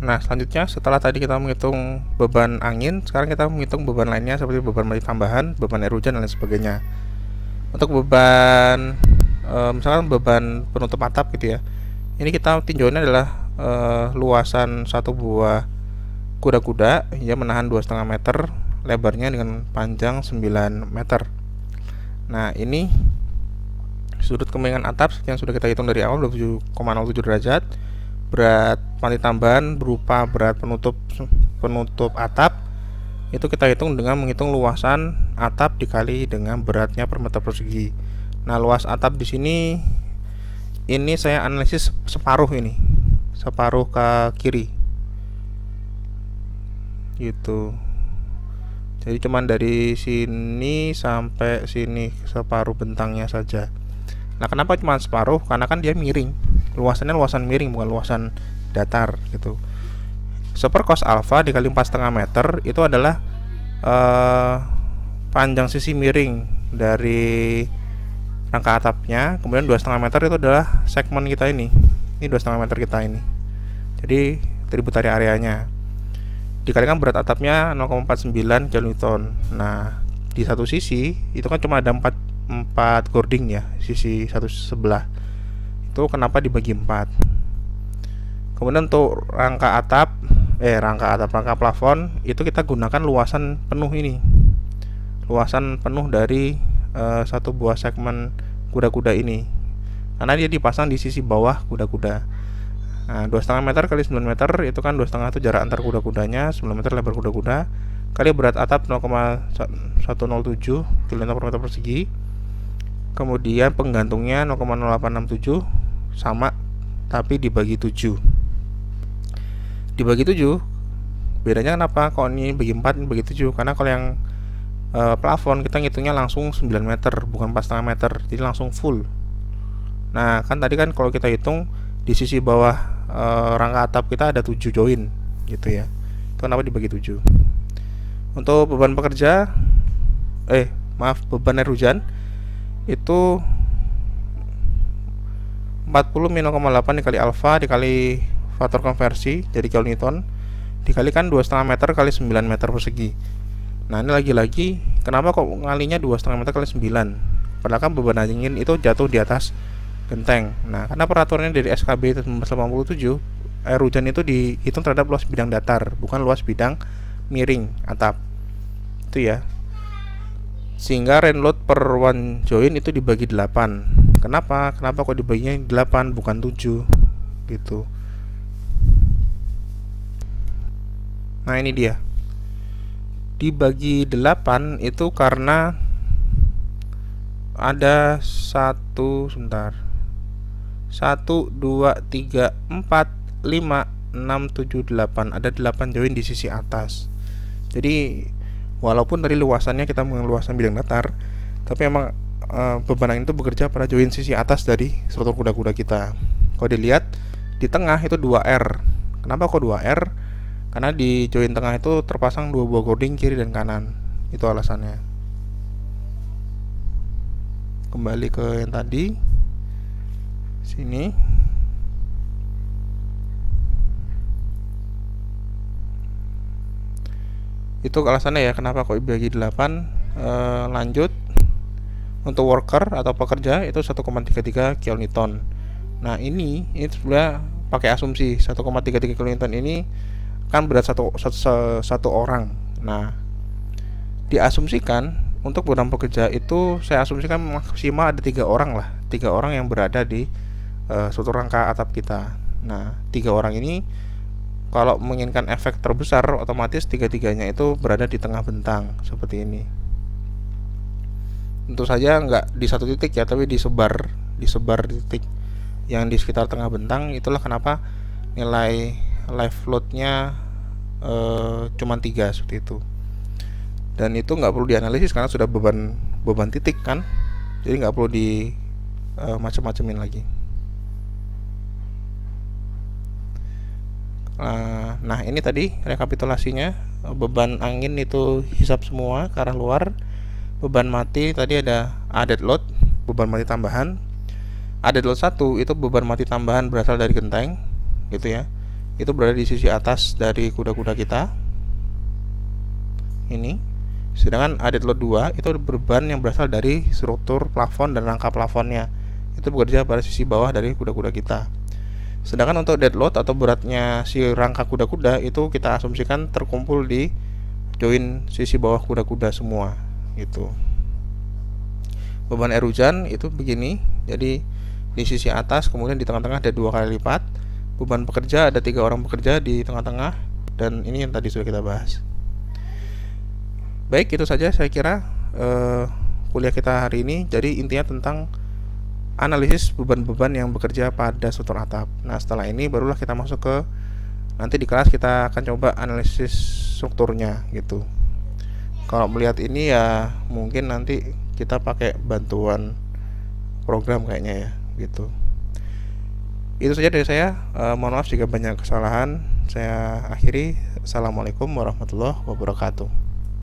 Nah, selanjutnya setelah tadi kita menghitung beban angin, sekarang kita menghitung beban lainnya seperti beban mati tambahan, beban air hujan dan lain sebagainya. Untuk beban misalkan beban penutup atap gitu ya. Ini kita tinjauannya adalah luasan satu buah kuda-kuda yang menahan 2,5 meter, lebarnya dengan panjang 9 meter. Nah, ini sudut kemiringan atap yang sudah kita hitung dari awal 27,07 derajat. Berat mati tambahan berupa berat penutup atap itu kita hitung dengan menghitung luasan atap dikali dengan beratnya per meter persegi. Nah, luas atap di sini ini saya analisis separuh ini, separuh ke kiri gitu. Jadi cuman dari sini sampai sini separuh bentangnya saja. Nah, kenapa cuma separuh? Karena kan dia miring. Luasannya luasan miring, bukan luasan datar gitu. 1 cos alfa dikali 4,5 meter itu adalah panjang sisi miring dari rangka atapnya. Kemudian 2,5 meter itu adalah segmen kita ini. Ini 2,5 meter kita ini. Jadi tributary areanya. Dikalikan berat atapnya 0,49 kN. Nah, di satu sisi itu kan cuma ada 4 gording ya, sisi satu sebelah. Itu kenapa dibagi 4. Kemudian untuk rangka plafon itu kita gunakan luasan penuh ini. Luasan penuh dari satu buah segmen kuda-kuda ini. Karena dia dipasang di sisi bawah kuda-kuda. Nah, 2,5 meter kali 9 meter itu kan 2,5 itu jarak antar kuda-kudanya, 9 meter lebar kuda-kuda, kali berat atap 0,107 kN per meter persegi. Kemudian penggantungnya 0,0867 sama, tapi dibagi 7. Dibagi 7 bedanya kenapa? Kalau ini bagi 4, ini bagi 7. Karena kalau yang plafon kita ngitungnya langsung 9 meter, bukan 4,5 meter, jadi langsung full. Nah, kan tadi kan kalau kita hitung di sisi bawah rangka atap kita ada 7 join gitu ya. Itu kenapa dibagi 7. Untuk beban pekerja beban air hujan itu 40 min 0,8 dikali alfa dikali faktor konversi jadi kilonewton dikalikan 2,5 meter kali 9 meter persegi. Nah, ini lagi-lagi kenapa kok ngalinya 2,5 meter kali 9? Padahal kan beban angin itu jatuh di atas genteng. Nah, karena peraturannya dari SKB 1987, air hujan itu dihitung terhadap luas bidang datar, bukan luas bidang miring atap. Itu ya. Sehingga rain load per one join itu dibagi 8. Kenapa? Kenapa kok dibaginya 8 bukan 7? Gitu. Nah, ini dia. Dibagi 8 itu karena ada 1 2 3 4 5 6 7 8, ada 8 join di sisi atas. Jadi walaupun dari luasannya kita mengeluasan bidang datar, tapi emang beban angin itu bekerja pada join sisi atas dari struktur kuda-kuda kita. Kalau dilihat di tengah itu 2R. Kenapa kok 2R? Karena di join tengah itu terpasang 2 buah gording kiri dan kanan. Itu alasannya. Kembali ke yang tadi. Sini. Itu alasannya ya kenapa kok dibagi 8. Lanjut. Untuk worker atau pekerja itu 1,33 kN. Nah, ini sebenarnya pakai asumsi 1,33 kN ini kan berat satu orang. Nah, diasumsikan untuk beban pekerja itu saya asumsikan maksimal ada 3 orang lah, 3 orang yang berada di struktur rangka atap kita. Nah, 3 orang ini kalau menginginkan efek terbesar otomatis 3-3-nya itu berada di tengah bentang seperti ini. Tentu saja nggak di satu titik ya, tapi disebar titik yang di sekitar tengah bentang. Itulah kenapa nilai live load-nya cuma 3 seperti itu. Dan itu nggak perlu dianalisis karena sudah beban titik kan, jadi nggak perlu di macam-macamin lagi. Nah, ini tadi rekapitulasinya. Beban angin itu hisap semua ke arah luar. Beban mati tadi ada added load, beban mati tambahan. Added load 1 itu beban mati tambahan berasal dari genteng gitu ya. itu berada di sisi atas dari kuda-kuda kita ini. Sedangkan added load 2 itu beban yang berasal dari struktur plafon dan rangka plafonnya, itu bekerja pada sisi bawah dari kuda-kuda kita. Sedangkan untuk dead load atau beratnya si rangka kuda-kuda itu kita asumsikan terkumpul di join sisi bawah kuda-kuda semua gitu. Beban air hujan itu begini, jadi di sisi atas, kemudian di tengah-tengah ada 2 kali lipat. Beban pekerja ada 3 orang pekerja di tengah-tengah, dan ini yang tadi sudah kita bahas. Baik, itu saja saya kira kuliah kita hari ini. Jadi intinya tentang analisis beban-beban yang bekerja pada struktur atap. Nah, setelah ini barulah kita masuk ke, nanti di kelas kita akan coba analisis strukturnya gitu. Kalau melihat ini ya mungkin nanti kita pakai bantuan program kayaknya ya gitu. Itu saja dari saya. Mohon maaf jika banyak kesalahan. Saya akhiri. Assalamualaikum warahmatullahi wabarakatuh.